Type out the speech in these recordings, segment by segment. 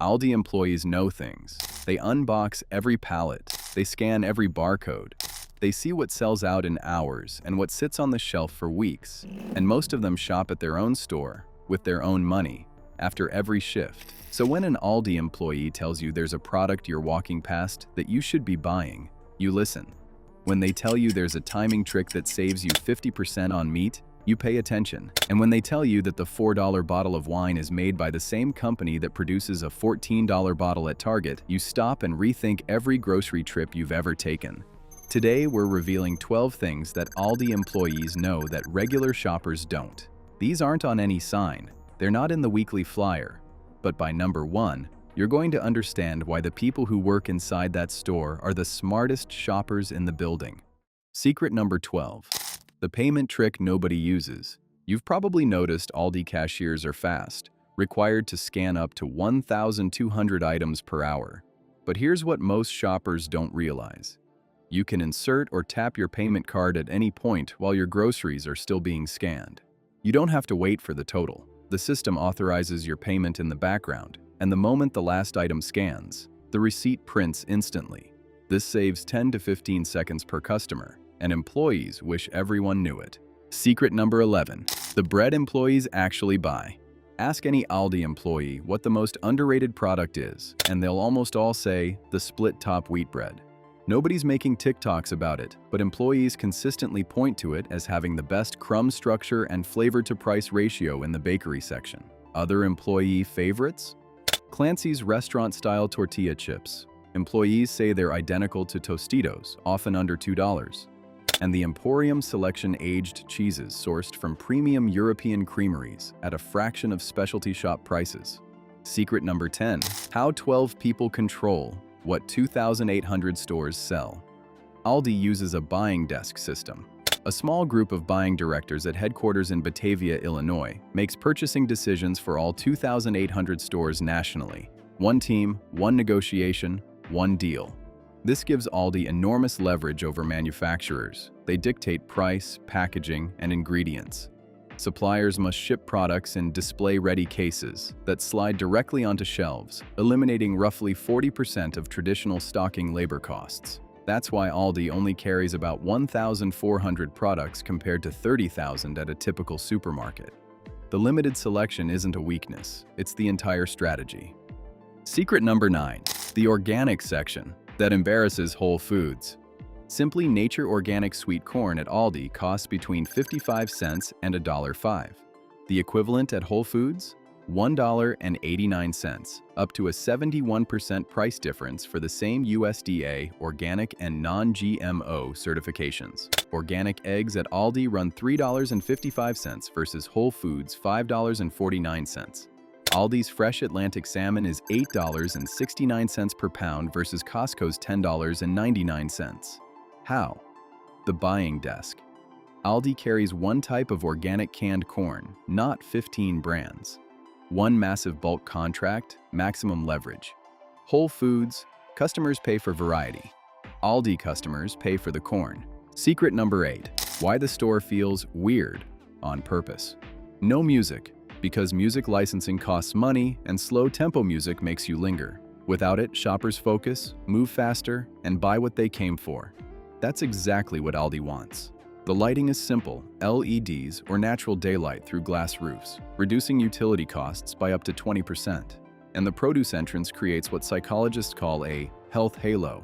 Aldi employees know things. They unbox every pallet. They scan every barcode. They see what sells out in hours and what sits on the shelf for weeks. And most of them shop at their own store, with their own money, after every shift. So when an Aldi employee tells you there's a product you're walking past that you should be buying, you listen. When they tell you there's a timing trick that saves you 50% on meat, you pay attention. And when they tell you that the $4 bottle of wine is made by the same company that produces a $14 bottle at Target, you stop and rethink every grocery trip you've ever taken. Today, we're revealing 12 things that Aldi employees know that regular shoppers don't. These aren't on any sign. They're not in the weekly flyer. But by number 1, you're going to understand why the people who work inside that store are the smartest shoppers in the building. Secret number 12. The payment trick nobody uses. You've probably noticed Aldi cashiers are fast, required to scan up to 1,200 items per hour. But here's what most shoppers don't realize. You can insert or tap your payment card at any point while your groceries are still being scanned. You don't have to wait for the total. The system authorizes your payment in the background, and the moment the last item scans, the receipt prints instantly. This saves 10 to 15 seconds per customer, and employees wish everyone knew it. Secret number 11. The bread employees actually buy. Ask any Aldi employee what the most underrated product is, and they'll almost all say the split-top wheat bread. Nobody's making TikToks about it, but employees consistently point to it as having the best crumb structure and flavor-to-price ratio in the bakery section. Other employee favorites? Clancy's restaurant-style tortilla chips. Employees say they're identical to Tostitos, often under $2. And the Emporium Selection aged cheeses sourced from premium European creameries at a fraction of specialty shop prices. Secret number 10. How 12 people control what 2,800 stores sell. Aldi uses a buying desk system. A small group of buying directors at headquarters in Batavia, Illinois, makes purchasing decisions for all 2,800 stores nationally. One team, one negotiation, one deal. This gives Aldi enormous leverage over manufacturers. They dictate price, packaging, and ingredients. Suppliers must ship products in display-ready cases that slide directly onto shelves, eliminating roughly 40% of traditional stocking labor costs. That's why Aldi only carries about 1,400 products compared to 30,000 at a typical supermarket. The limited selection isn't a weakness, it's the entire strategy. Secret number 9. The organic section that embarrasses Whole Foods. Simply Nature Organic Sweet Corn at Aldi costs between 55 cents and $1.05. The equivalent at Whole Foods? $1.89, up to a 71% price difference for the same USDA organic and non-GMO certifications. Organic eggs at Aldi run $3.55 versus Whole Foods $5.49. Aldi's fresh Atlantic salmon is $8.69 per pound versus Costco's $10.99. How? The buying desk. Aldi carries one type of organic canned corn, not 15 brands. One massive bulk contract, maximum leverage. Whole Foods, customers pay for variety. Aldi customers pay for the corn. Secret number 8. Why the store feels weird on purpose. No music, because music licensing costs money and slow tempo music makes you linger. Without it, shoppers focus, move faster, and buy what they came for. That's exactly what Aldi wants. The lighting is simple, LEDs or natural daylight through glass roofs, reducing utility costs by up to 20%. And the produce entrance creates what psychologists call a health halo.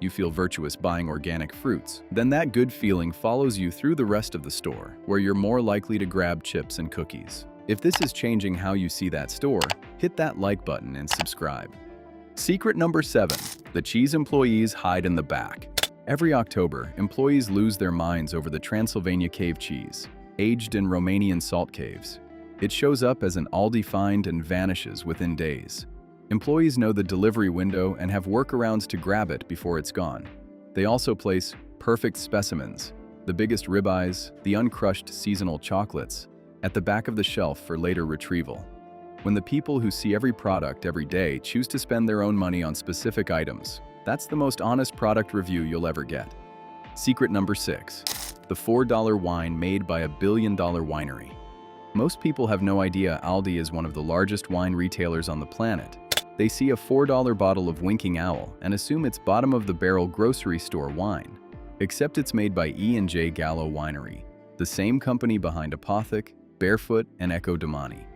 You feel virtuous buying organic fruits. Then that good feeling follows you through the rest of the store, where you're more likely to grab chips and cookies. If this is changing how you see that store, hit that like button and subscribe. Secret number 7. The cheese employees hide in the back. Every October, employees lose their minds over the Transylvania cave cheese, aged in Romanian salt caves. It shows up as an Aldi find and vanishes within days. Employees know the delivery window and have workarounds to grab it before it's gone. They also place perfect specimens, the biggest ribeyes, the uncrushed seasonal chocolates, at the back of the shelf for later retrieval. When the people who see every product every day choose to spend their own money on specific items, that's the most honest product review you'll ever get. Secret number 6. The $4 wine made by a billion-dollar winery. Most people have no idea Aldi is one of the largest wine retailers on the planet. They see a $4 bottle of Winking Owl and assume it's bottom-of-the-barrel grocery store wine. Except it's made by E&J Gallo Winery, the same company behind Apothic, Barefoot, and Ecco Domani.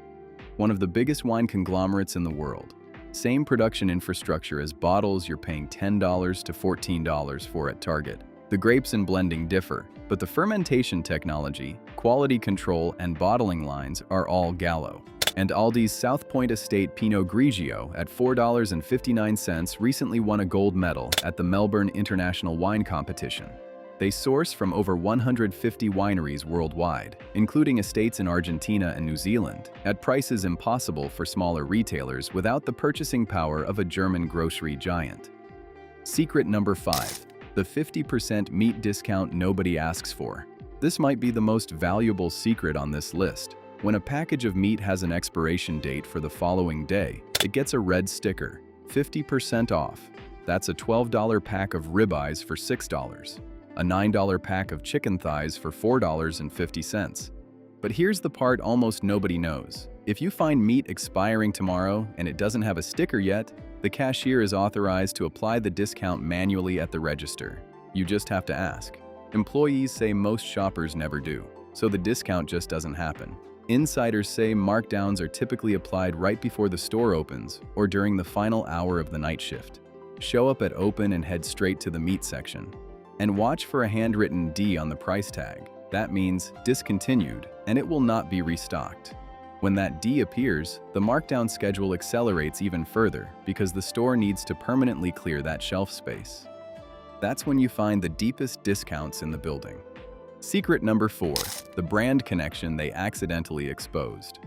One of the biggest wine conglomerates in the world. Same production infrastructure as bottles you're paying $10 to $14 for at Target. The grapes and blending differ, but the fermentation technology, quality control, and bottling lines are all Gallo. And Aldi's South Point Estate Pinot Grigio at $4.59 recently won a gold medal at the Melbourne International Wine Competition. They source from over 150 wineries worldwide, including estates in Argentina and New Zealand, at prices impossible for smaller retailers without the purchasing power of a German grocery giant. Secret number 5. The 50% meat discount nobody asks for. This might be the most valuable secret on this list. When a package of meat has an expiration date for the following day, it gets a red sticker, 50% off. That's a $12 pack of ribeyes for $6, a $9 pack of chicken thighs for $4.50. But here's the part almost nobody knows. If you find meat expiring tomorrow and it doesn't have a sticker yet, the cashier is authorized to apply the discount manually at the register. You just have to ask. Employees say most shoppers never do, so the discount just doesn't happen. Insiders say markdowns are typically applied right before the store opens or during the final hour of the night shift. Show up at open and head straight to the meat section. And watch for a handwritten D on the price tag. That means discontinued, and it will not be restocked. When that D appears, the markdown schedule accelerates even further because the store needs to permanently clear that shelf space. That's when you find the deepest discounts in the building. Secret number 4. The brand connection they accidentally exposed.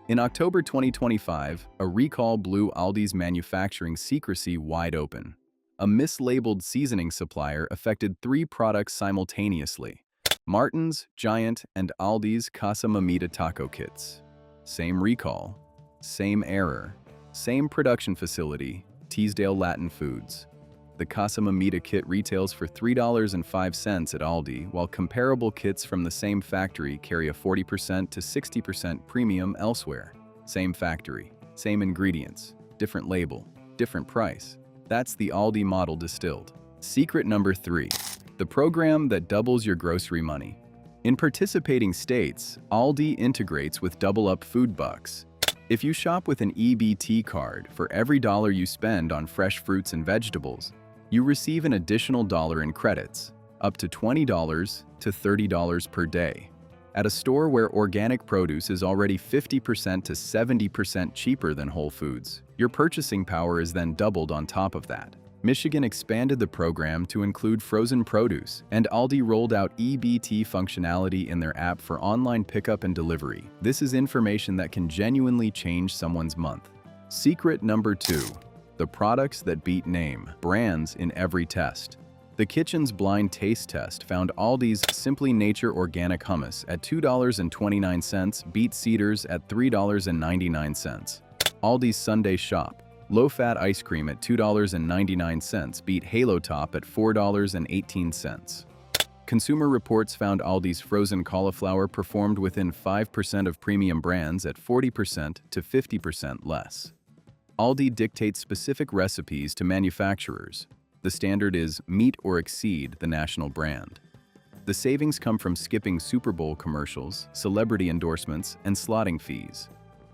In October 2025, a recall blew Aldi's manufacturing secrecy wide open. A mislabeled seasoning supplier affected 3 products simultaneously: Martin's, Giant, and Aldi's Casa Mamita taco kits. Same recall, same error, same production facility, Teesdale Latin Foods. The Casa Mamita kit retails for $3.05 at Aldi, while comparable kits from the same factory carry a 40% to 60% premium elsewhere. Same factory, same ingredients, different label, different price. That's the Aldi model distilled. Secret number 3. The program that doubles your grocery money. In participating states, Aldi integrates with Double Up Food Bucks. If you shop with an EBT card, for every dollar you spend on fresh fruits and vegetables, you receive an additional dollar in credits, up to $20 to $30 per day. At a store where organic produce is already 50% to 70% cheaper than Whole Foods, your purchasing power is then doubled on top of that. Michigan expanded the program to include frozen produce, and Aldi rolled out EBT functionality in their app for online pickup and delivery. This is information that can genuinely change someone's month. Secret number 2. The products that beat name brands in every test. The Kitchen's blind taste test found Aldi's Simply Nature Organic Hummus at $2.29 beat Cedars at $3.99. Aldi's Sunday Shop low-fat ice cream at $2.99 beat Halo Top at $4.18. Consumer Reports found Aldi's frozen cauliflower performed within 5% of premium brands at 40% to 50% less. Aldi dictates specific recipes to manufacturers. The standard is meet or exceed the national brand. The savings come from skipping Super Bowl commercials, celebrity endorsements, and slotting fees.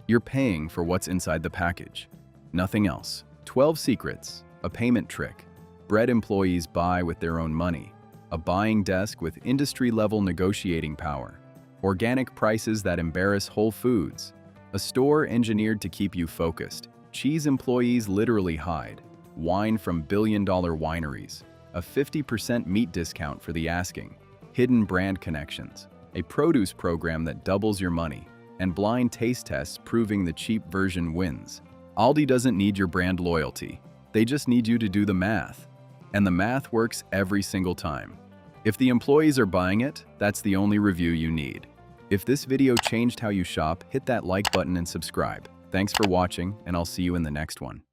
You're paying for what's inside the package. Nothing else. 12 secrets, a payment trick, bread employees buy with their own money, a buying desk with industry-level negotiating power, organic prices that embarrass Whole Foods, a store engineered to keep you focused, cheese employees literally hide, wine from billion-dollar wineries, a 50% meat discount for the asking, hidden brand connections, a produce program that doubles your money, and blind taste tests proving the cheap version wins. Aldi doesn't need your brand loyalty. They just need you to do the math. And the math works every single time. If the employees are buying it, that's the only review you need. If this video changed how you shop, hit that like button and subscribe. Thanks for watching, and I'll see you in the next one.